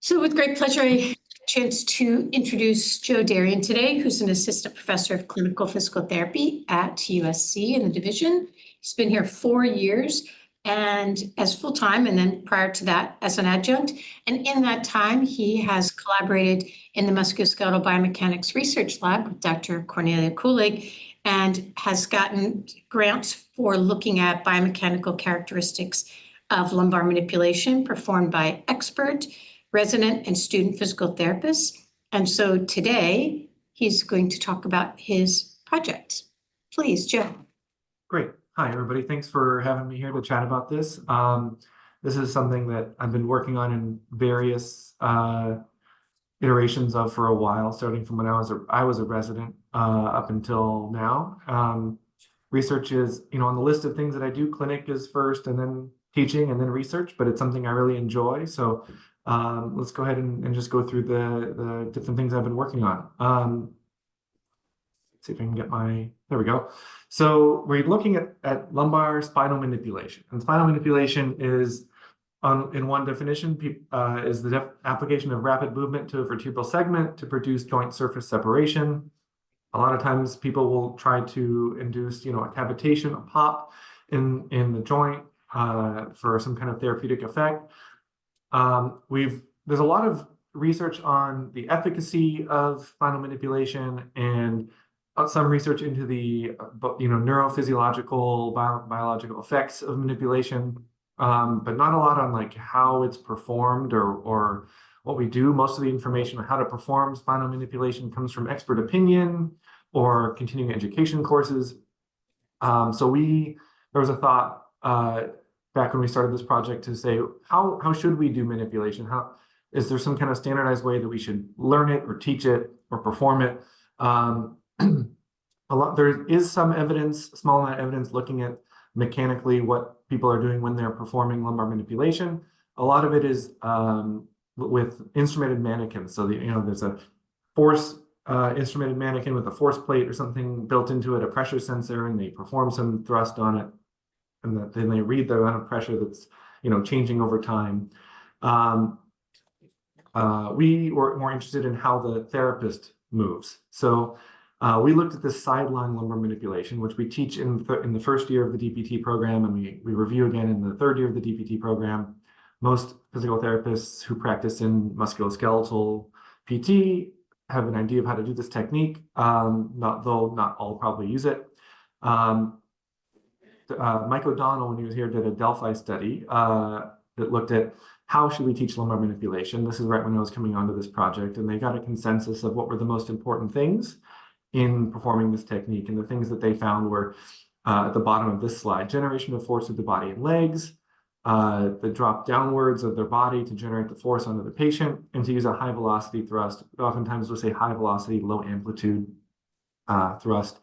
So with great pleasure, I have a chance to introduce Joe Derian today, who's an assistant professor of clinical physical therapy at USC in the division. He's been here 4 years and as full-time, and then prior to that as an adjunct. And in that time, he has collaborated in the musculoskeletal biomechanics research lab with Dr. Cornelia Kulig and has gotten grants for looking at biomechanical characteristics of lumbar manipulation performed by expert resident and student physical therapists. And so today he's going to talk about his project. Please, Joe. Great. Hi, everybody. Thanks for having me here to chat about this. This is something that I've been working on in various iterations of for a while, starting from when I was a resident up until now. Research is, on the list of things that I do, clinic is first, and then teaching, and then research, but it's something I really enjoy. So let's go ahead and just go through the different things I've been working on. Let's see if I can get there we go. So we're looking at lumbar spinal manipulation. And spinal manipulation is, in one definition, is the application of rapid movement to a vertebral segment to produce joint surface separation. A lot of times people will try to induce, a cavitation, a pop in the joint for some kind of therapeutic effect. There's a lot of research on the efficacy of spinal manipulation and some research into the neurophysiological, biological effects of manipulation, but not a lot on like how it's performed or what we do. Most of the information on how to perform spinal manipulation comes from expert opinion or continuing education courses. So there was a thought back when we started this project to say, how should we do manipulation? Is there some kind of standardized way that we should learn it or teach it or perform it? There is some evidence, small amount of evidence, looking at mechanically what people are doing when they're performing lumbar manipulation. A lot of it is with instrumented mannequins. So there's a force instrumented mannequin with a force plate or something built into it, a pressure sensor, and they perform some thrust on it, and then they read the amount of pressure that's changing over time. We were more interested in how the therapist moves. So we looked at this sideline lumbar manipulation, which we teach in the first year of the DPT program, and we review again in the third year of the DPT program. Most physical therapists who practice in musculoskeletal PT have an idea of how to do this technique, not all probably use it. Mike O'Donnell, when he was here, did a Delphi study that looked at how should we teach lumbar manipulation. This is right when I was coming onto this project, and they got a consensus of what were the most important things in performing this technique. And the things that they found were at the bottom of this slide: generation of force through the body and legs, the drop downwards of their body to generate the force onto the patient, and to use a high velocity thrust. Oftentimes we'll say high velocity, low amplitude thrust.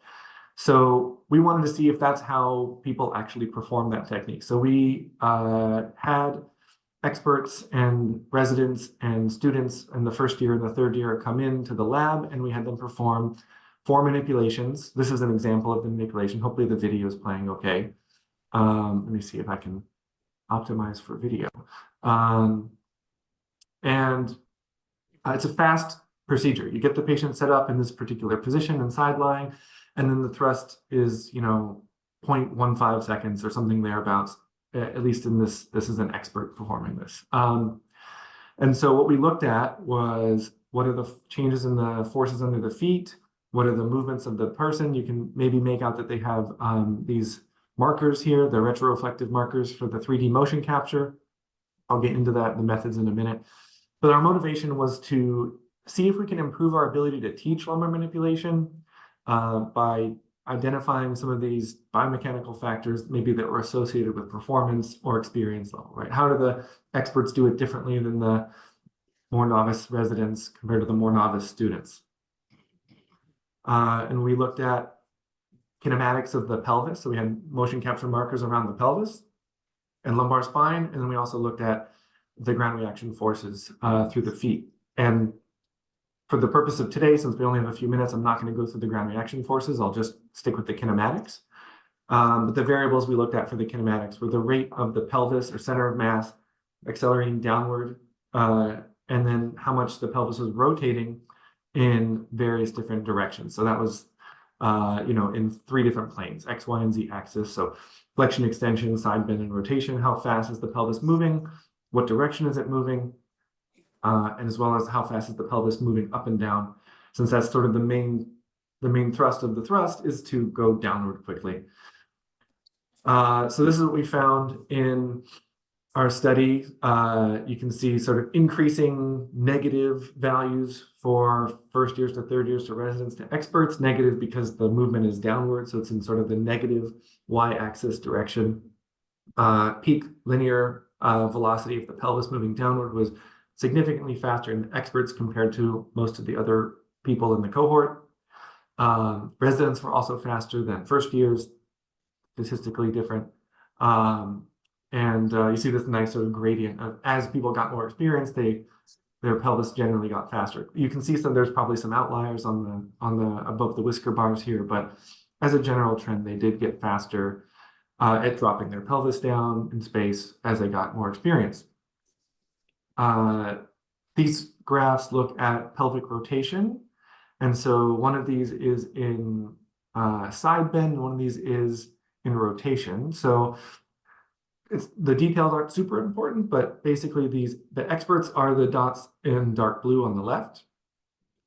So we wanted to see if that's how people actually perform that technique. So we had experts and residents and students in the first year and the third year come into the lab, and we had them perform 4 manipulations. This is an example of the manipulation. Hopefully the video is playing okay. Let me see if I can optimize for video. It's a fast procedure. You get the patient set up in this particular position and side lying, and then the thrust is 0.15 seconds or something thereabouts. At least in this is an expert performing this. And so what we looked at was, what are the changes in the forces under the feet? What are the movements of the person? You can maybe make out that they have these markers here, the retroreflective markers for the 3D motion capture. I'll get into the methods in a minute. But our motivation was to see if we can improve our ability to teach lumbar manipulation by identifying some of these biomechanical factors maybe that were associated with performance or experience level, right? How do the experts do it differently than the more novice residents compared to the more novice students? And we looked at kinematics of the pelvis. So we had motion capture markers around the pelvis and lumbar spine. And then we also looked at the ground reaction forces through the feet. And for the purpose of today, since we only have a few minutes, I'm not going to go through the ground reaction forces. I'll just stick with the kinematics. But the variables we looked at for the kinematics were the rate of the pelvis or center of mass accelerating downward and then how much the pelvis was rotating in various different directions. So that was, in 3 different planes, X, Y, and Z axis. So flexion, extension, side bend, and rotation. How fast is the pelvis moving? What direction is it moving? And as well as how fast is the pelvis moving up and down, since that's sort of the main thrust of the thrust is to go downward quickly. So this is what we found in our study. You can see sort of increasing negative values for first years to third years to residents to experts, negative because the movement is downward, so it's in sort of the negative y-axis direction. Peak linear velocity of the pelvis moving downward was significantly faster in the experts compared to most of the other people in the cohort. Residents were also faster than first years, statistically different. And you see this nice sort of gradient of, as people got more experience, their pelvis generally got faster. You can see there's probably some outliers on the above the whisker bars here, but as a general trend, they did get faster at dropping their pelvis down in space as they got more experience. These graphs look at pelvic rotation. And so one of these is in side bend, one of these is in rotation. So the details aren't super important, but basically the experts are the dots in dark blue on the left,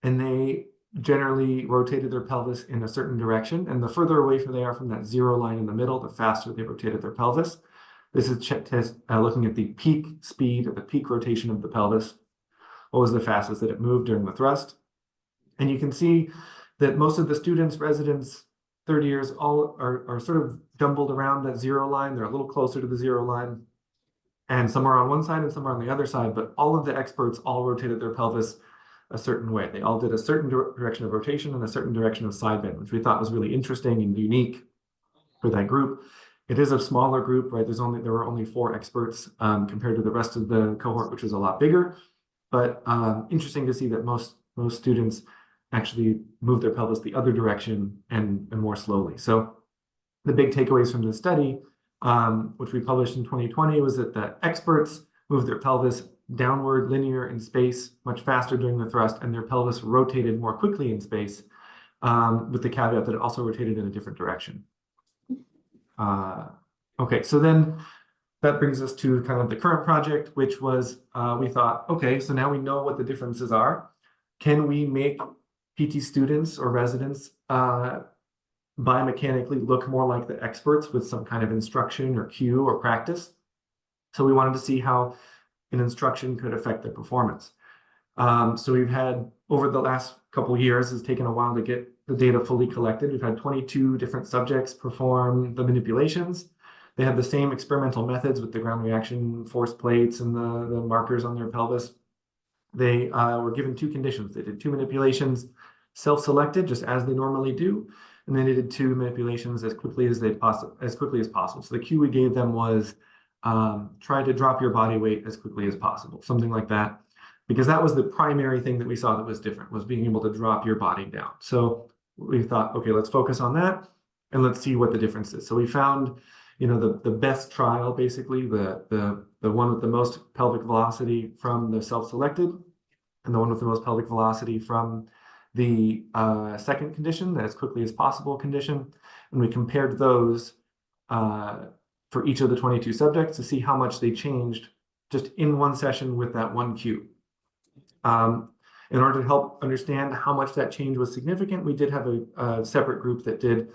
and they generally rotated their pelvis in a certain direction. And the further away they are from that 0 line in the middle, the faster they rotated their pelvis. This is looking at the peak speed or the peak rotation of the pelvis. What was the fastest that it moved during the thrust? And you can see that most of the students, residents, third years, all are sort of jumbled around that 0 line. They're a little closer to the 0 line. And some are on one side and some are on the other side, but all of the experts all rotated their pelvis a certain way. They all did a certain direction of rotation and a certain direction of side bend, which we thought was really interesting and unique for that group. It is a smaller group, right? There were only 4 experts compared to the rest of the cohort, which was a lot bigger. But interesting to see that most students actually move their pelvis the other direction and more slowly. So the big takeaways from the study, which we published in 2020, was that the experts moved their pelvis downward linear in space much faster during the thrust, and their pelvis rotated more quickly in space, with the caveat that it also rotated in a different direction. Okay, so then that brings us to kind of the current project, which was, we thought, okay, so now we know what the differences are. Can we make PT students or residents biomechanically look more like the experts with some kind of instruction or cue or practice? So we wanted to see how an instruction could affect their performance. So we've had, over the last couple of years, it's taken a while to get the data fully collected. We've had 22 different subjects perform the manipulations. They have the same experimental methods with the ground reaction force plates and the markers on their pelvis. They were given 2 conditions. They did 2 manipulations self-selected, just as they normally do, and then they did 2 manipulations as quickly as possible. So the cue we gave them was try to drop your body weight as quickly as possible, something like that, because that was the primary thing that we saw that was different, was being able to drop your body down. So we thought, okay, let's focus on that and let's see what the difference is. So we found, the best trial, basically, the one with the most pelvic velocity from the self-selected, and the one with the most pelvic velocity from the second condition, the as quickly as possible condition. And we compared those for each of the 22 subjects to see how much they changed just in one session with that one cue. In order to help understand how much that change was significant, we did have a separate group that did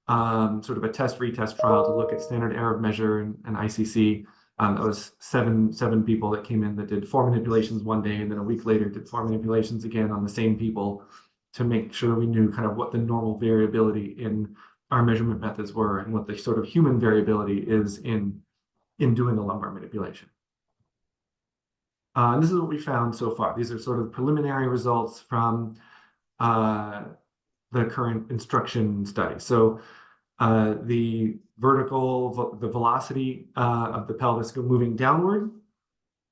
sort of a test-retest trial to look at standard error of measure and ICC. That was seven people that came in that did 4 manipulations one day, and then a week later did 4 manipulations again on the same people to make sure we knew kind of what the normal variability in our measurement methods were and what the sort of human variability is in doing a lumbar manipulation. And this is what we found so far. These are sort of preliminary results from the current instruction study. So the velocity of the pelvis moving downward.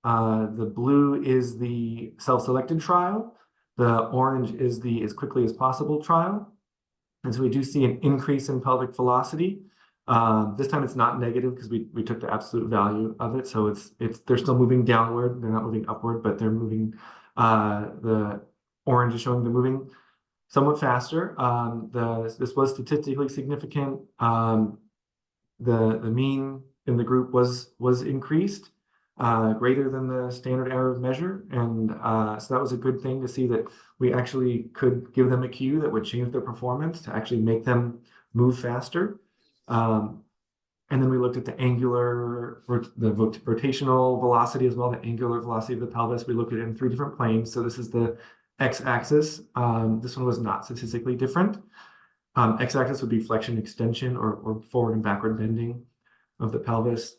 The blue is the self-selected trial. The orange is the as quickly as possible trial. And so we do see an increase in pelvic velocity This time it's not negative because we took the absolute value of it. So they're still moving downward. They're not moving upward, but they're moving, the orange is showing they're moving somewhat faster. This was statistically significant. The mean in the group was increased, greater than the standard error of measure. And so that was a good thing to see that we actually could give them a cue that would change their performance to actually make them move faster. And then we looked at the rotational velocity as well, the angular velocity of the pelvis. We looked at it in 3 different planes. So this is the x-axis. This one was not statistically different. X-axis would be flexion extension or forward and backward bending of the pelvis.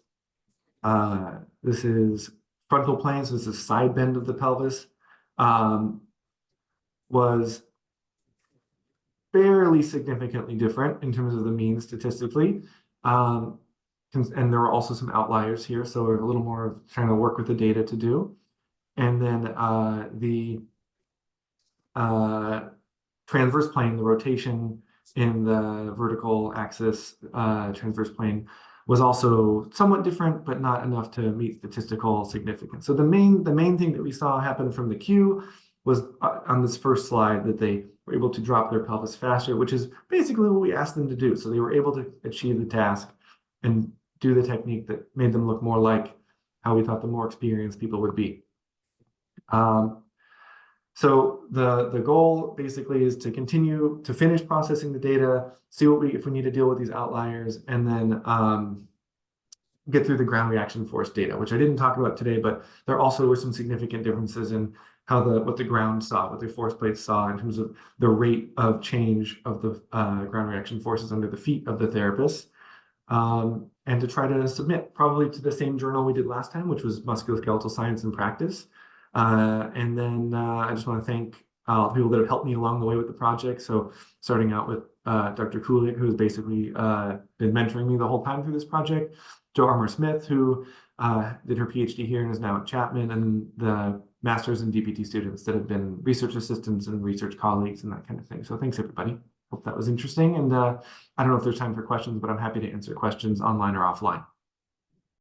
This is frontal plane, so this is side bend of the pelvis. Was fairly significantly different in terms of the mean statistically. And there were also some outliers here, so we're a little more of trying to work with the data to do. And then the transverse plane, the rotation in the vertical axis transverse plane was also somewhat different, but not enough to meet statistical significance. So the main thing that we saw happen from the cue was on this first slide, that they were able to drop their pelvis faster, which is basically what we asked them to do. So they were able to achieve the task and do the technique that made them look more like how we thought the more experienced people would be. So the goal basically is to continue to finish processing the data, see if we need to deal with these outliers, and then get through the ground reaction force data, which I didn't talk about today, but there also were some significant differences in how what the ground saw, what the force plates saw in terms of the rate of change of the ground reaction forces under the feet of the therapist. And to try to submit probably to the same journal we did last time, which was Musculoskeletal Science and Practice. And then I just want to thank the people that have helped me along the way with the project. So starting out with Dr. Kulik, who's basically been mentoring me the whole time through this project, Joe Armour-Smith, who did her PhD here and is now at Chapman, and the master's and DPT students that have been research assistants and research colleagues and that kind of thing. So thanks, everybody. Hope that was interesting. And I don't know if there's time for questions, but I'm happy to answer questions online or offline.